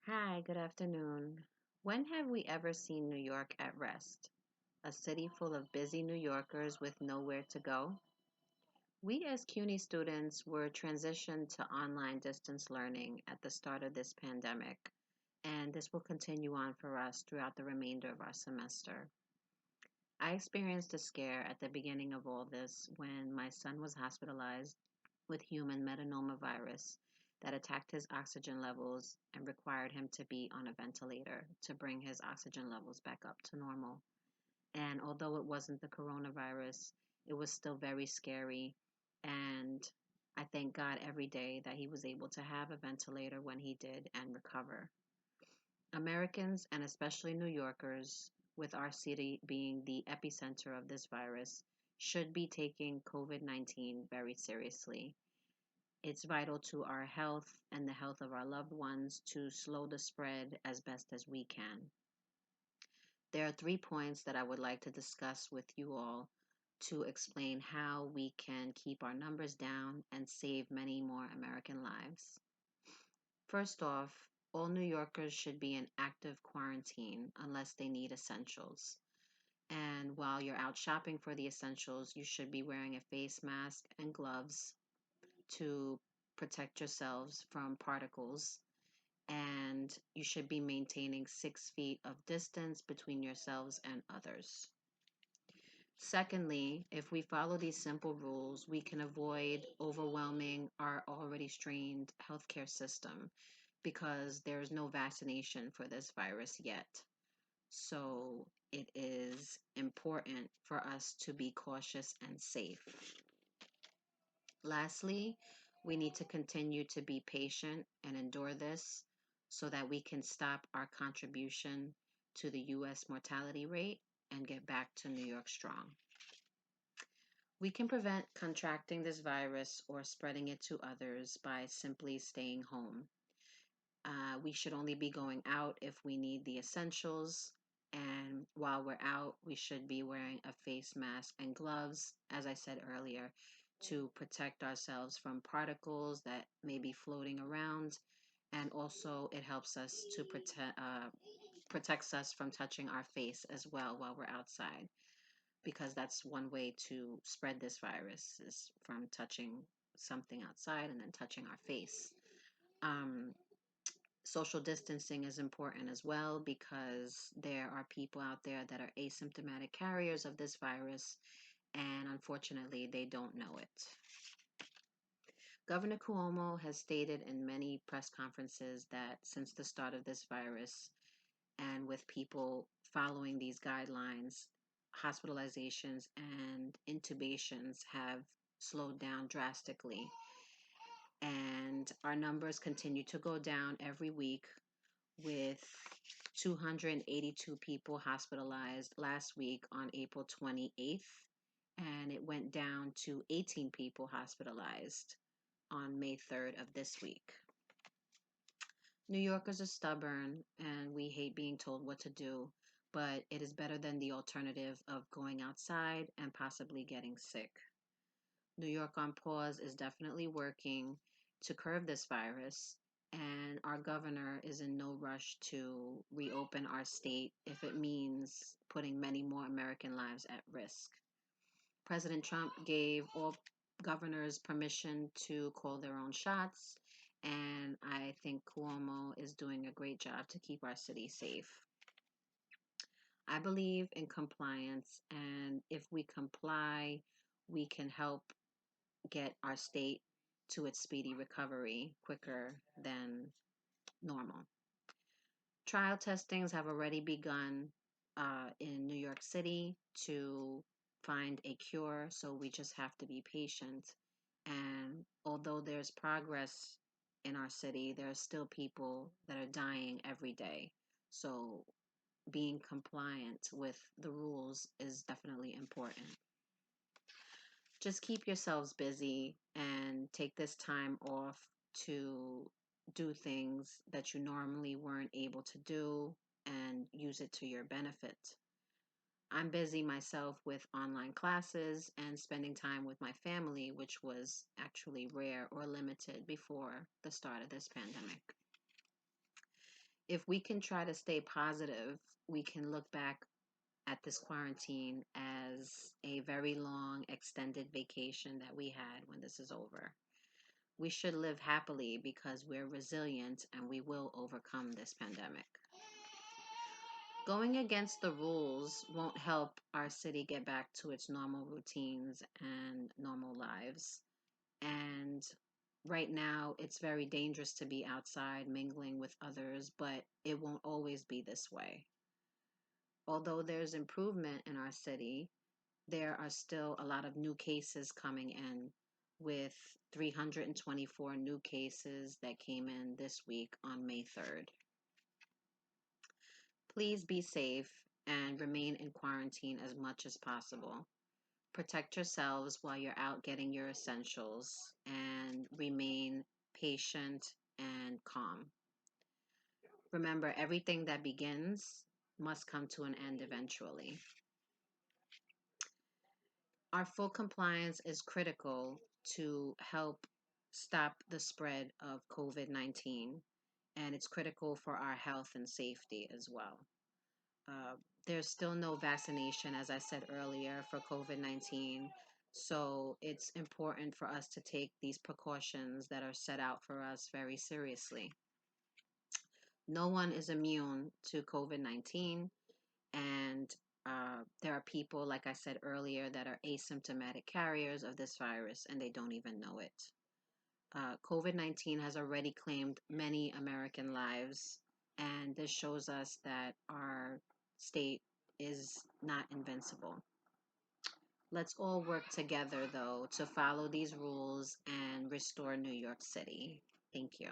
Hi, good afternoon. When have we ever seen New York at rest? A city full of busy New Yorkers with nowhere to go? We as CUNY students were transitioned to online distance learning at the start of this pandemic, and this will continue on for us throughout the remainder of our semester. I experienced a scare at the beginning of all this when my son was hospitalized with human metapneumovirus that attacked his oxygen levels and required him to be on a ventilator to bring his oxygen levels back up to normal. And although it wasn't the coronavirus, it was still very scary. And I thank God every day that he was able to have a ventilator when he did and recover. Americans, and especially New Yorkers, with our city being the epicenter of this virus, should be taking COVID 19 very seriously. It's vital to our health and the health of our loved ones to slow the spread as best as we can. There are 3 points that I would like to discuss with you all to explain how we can keep our numbers down and save many more American lives. First off, all New Yorkers should be in active quarantine unless they need essentials. And while you're out shopping for the essentials, you should be wearing a face mask and gloves to protect yourselves from particles. And you should be maintaining 6 feet of distance between yourselves and others. Secondly, if we follow these simple rules, we can avoid overwhelming our already strained healthcare system because there is no vaccination for this virus yet. So it is important for us to be cautious and safe. Lastly, we need to continue to be patient and endure this so that we can stop our contribution to the US mortality rate and get back to New York strong. We can prevent contracting this virus or spreading it to others by simply staying home. We should only be going out if we need the essentials. And while we're out, we should be wearing a face mask and gloves, as I said earlier, to protect ourselves from particles that may be floating around. And also, it helps us to protects us from touching our face as well while we're outside, because that's one way to spread this virus is from touching something outside and then touching our face. Um, Social distancing is important as well because there are people out there that are asymptomatic carriers of this virus, and unfortunately, they don't know it. Governor Cuomo has stated in many press conferences that since the start of this virus, and with people following these guidelines, hospitalizations and intubations have slowed down drastically. And our numbers continue to go down every week, with 282 people hospitalized last week on April 28th, and it went down to 18 people hospitalized on May 3rd of this week. New Yorkers are stubborn and we hate being told what to do, but it is better than the alternative of going outside and possibly getting sick. New York on Pause is definitely working to curb this virus, and our governor is in no rush to reopen our state if it means putting many more American lives at risk. President Trump gave all governors permission to call their own shots, and I think Cuomo is doing a great job to keep our city safe. I believe in compliance, and if we comply, we can help get our state to its speedy recovery quicker than normal. Trial testings have already begun in New York City to find a cure, so we just have to be patient. And although there's progress in our city, there are still people that are dying every day. So being compliant with the rules is definitely important. Just keep yourselves busy and take this time off to do things that you normally weren't able to do and use it to your benefit. I'm busy myself with online classes and spending time with my family, which was actually rare or limited before the start of this pandemic. If we can try to stay positive, we can look back at this quarantine as a very long, extended vacation that we had when this is over. We should live happily because we're resilient and we will overcome this pandemic. Going against the rules won't help our city get back to its normal routines and normal lives. And right now, it's very dangerous to be outside mingling with others, but it won't always be this way. Although there's improvement in our city, there are still a lot of new cases coming in, with 324 new cases that came in this week on May 3rd. Please be safe and remain in quarantine as much as possible. Protect yourselves while you're out getting your essentials and remain patient and calm. Remember, everything that begins must come to an end eventually. Our full compliance is critical to help stop the spread of COVID-19, and it's critical for our health and safety as well. Uh, there's still no vaccination, as I said earlier, for COVID-19. So it's important for us to take these precautions that are set out for us very seriously. No one is immune to COVID-19, and there are people, like I said earlier, that are asymptomatic carriers of this virus and they don't even know it. COVID-19 has already claimed many American lives, and this shows us that our state is not invincible. Let's all work together, though, to follow these rules and restore New York City. Thank you.